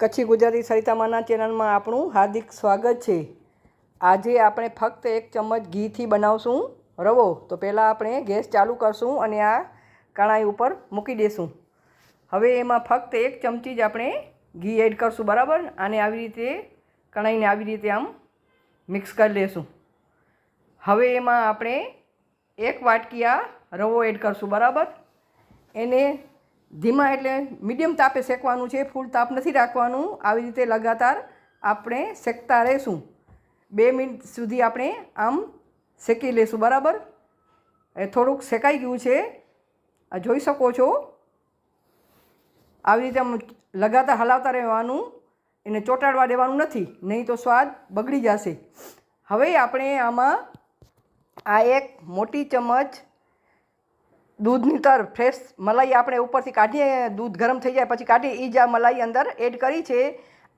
કચ્છી ગુજરાતી સરિતામાના ચેનલમાં આપણું હાર્દિક સ્વાગત છે। આજે આપણે ફક્ત 1 ચમચ ઘીથી બનાવશું રવો। તો પહેલાં આપણે ગેસ ચાલુ કરશું અને આ કણાઈ ઉપર મૂકી દઈશું। હવે એમાં ફક્ત 1 ચમચી જ આપણે ઘી એડ કરશું, બરાબર। આને આવી રીતે કણાઈને આવી રીતે આમ મિક્સ કરી લેશું। હવે એમાં આપણે 1 વાટકી આ રવો એડ કરશું, બરાબર। એને ધીમા એટલે મીડિયમ તાપે શેકવાનું છે, ફૂલ તાપ નથી રાખવાનું। આવી રીતે લગાતાર આપણે શેકતા રહીશું। 2 મિનિટ સુધી આપણે આમ શેકી લેશું, બરાબર। એ થોડુંક શેકાઈ ગયું છે, આ જોઈ શકો છો। આવી રીતે આમ લગાતાર હલાવતા રહેવાનું, એને ચોંટાડવા દેવાનું નથી, નહીં તો સ્વાદ બગડી જશે। હવે આપણે આમાં આ 1 મોટી ચમચ દૂધની તર ફ્રેશ મલાઈ આપણે ઉપરથી કાઢીએ, દૂધ ગરમ થઈ જાય પછી કાઢી, એ જ આ મલાઈ અંદર એડ કરી છે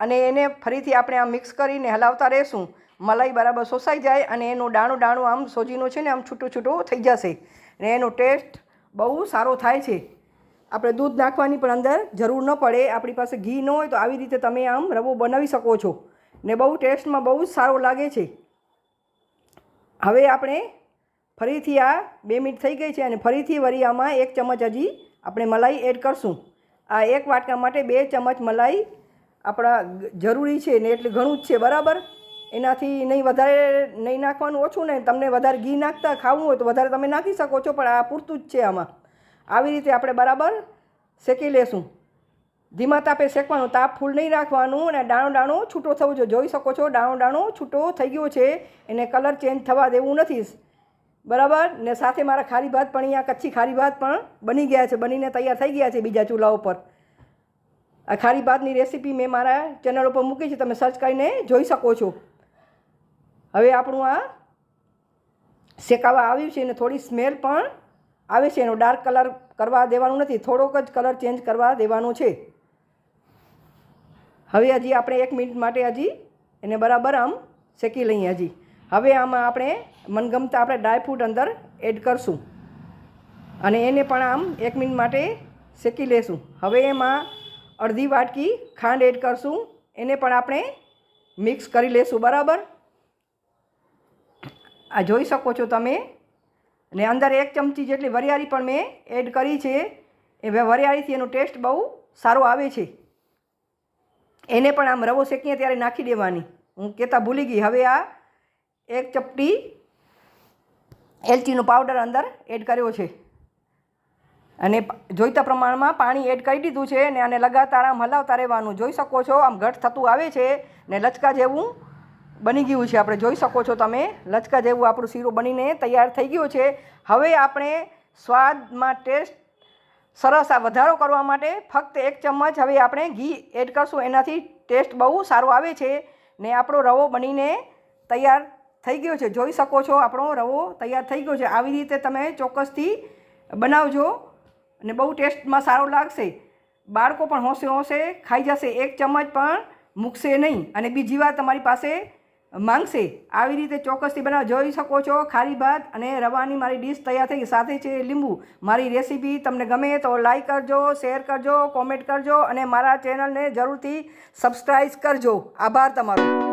અને એને ફરીથી આપણે આમ મિક્સ કરીને હલાવતા રહેશું। મલાઈ બરાબર શોષાઈ જાય અને એનું દાણું દાણું આમ સોજીનું છે ને આમ છૂટું છૂટું થઈ જશે અને એનો ટેસ્ટ બહુ સારો થાય છે। આપણે દૂધ નાખવાની પણ અંદર જરૂર ન પડે। આપણી પાસે ઘી ન હોય તો આવી રીતે તમે આમ રવો બનાવી શકો છો ને બહુ ટેસ્ટમાં બહુ જ સારો લાગે છે। હવે આપણે ફરીથી આ 2 મિનિટ થઈ ગઈ છે અને ફરીથી વળી આમાં 1 ચમચ હજી આપણે મલાઈ એડ કરશું। આ 1 વાટકા માટે 2 ચમચ મલાઈ આપણા જરૂરી છે ને એટલે ઘણું જ છે, બરાબર। એનાથી નહીં વધારે નહીં નાખવાનું, ઓછું નહીં। તમને વધારે ઘી નાખતા ખાવું હોય તો વધારે તમે નાખી શકો છો, પણ આ પૂરતું જ છે આમાં। આવી રીતે આપણે બરાબર શેકી લેશું। ધીમા તાપે શેકવાનું, તાપ ફૂલ નહીં રાખવાનું અને દાણો દાણો છૂટો થવો જોઈએ। જોઈ શકો છો દાણો દાણો છૂટો થઈ ગયો છે, એને કલર ચેન્જ થવા દેવું નથી, બરાબર। ને સાથે મારા ખારી ભાત પણ અહીંયા કચ્છી ખારી ભાત પણ બની ગયા છે, બનીને તૈયાર થઈ ગયા છે બીજા ચૂલા ઉપર। આ ખારી ભાતની રેસીપી મેં મારા ચેનલ ઉપર મૂકી છે, તમે સર્ચ કરીને જોઈ શકો છો। હવે આપણું આ શેકાવા આવ્યું છે અને થોડી સ્મેલ પણ આવે છે, એનો ડાર્ક કલર કરવા દેવાનું નથી, થોડોક જ કલર ચેન્જ કરવા દેવાનો છે। હવે હજી આપણે 1 મિનિટ માટે હજી એને બરાબર આમ શેકી લઈએ હજી। હવે આમાં આપણે મનગમતા આપણે ડ્રાયફ્રૂટ અંદર એડ કરશું અને એને પણ આમ 1 મિનિટ માટે શેકી લેશું। હવે એમાં અડધી વાટકી ખાંડ એડ કરશું, એને પણ આપણે મિક્સ કરી લેશું, બરાબર। આ જોઈ શકો છો તમે। અને અંદર 1 ચમચી જેટલી વરિયાળી પણ મેં એડ કરી છે, એ વરિયાળીથી એનો ટેસ્ટ બહુ સારો આવે છે। એને પણ આમ રવો શેકીએ ત્યારે નાખી દેવાની, હું કહેતા ભૂલી ગઈ। હવે આ 1 ચપટી એલચીનો પાવડર અંદર એડ કર્યો છે અને જોઈતા પ્રમાણમાં પાણી એડ કરી દીધું છે અને આને લગાતાર આમ હલાવતા રહેવાનું। જોઈ શકો છો આમ ઘટ થતું આવે છે ને લચકા જેવું બની ગયું છે, આપણે જોઈ શકો છો તમે। લચકા જેવું આપણું શીરો બનીને તૈયાર થઈ ગયો છે। હવે આપણે સ્વાદમાં ટેસ્ટ સરસ આ વધારો કરવા માટે ફક્ત 1 ચમચ હવે આપણે ઘી એડ કરશું, એનાથી ટેસ્ટ બહુ સારો આવે છે ને આપણો રવો બનીને તૈયાર થઈ ગયો છે। જોઈ શકો છો આપણો રવો તૈયાર થઈ ગયો છે। આવી રીતે તમે ચોક્કસથી બનાવજો અને બહુ ટેસ્ટમાં સારો લાગશે। બાળકો પણ હોંશે હોંશે ખાઈ જશે, 1 ચમચ પણ મૂકશે નહીં અને બીજી વાર તમારી પાસે માંગશે। આવી રીતે ચોક્કસથી બનાવો। જોઈ શકો છો ખારી ભાત અને રવાની મારી ડીશ તૈયાર થઈ ગઈ, સાથે છે લીંબુ। મારી રેસીપી તમને ગમે તો લાઈક કરજો, શેર કરજો, કોમેન્ટ કરજો અને મારા ચેનલને જરૂરથી સબસ્ક્રાઈબ કરજો। આભાર તમારો।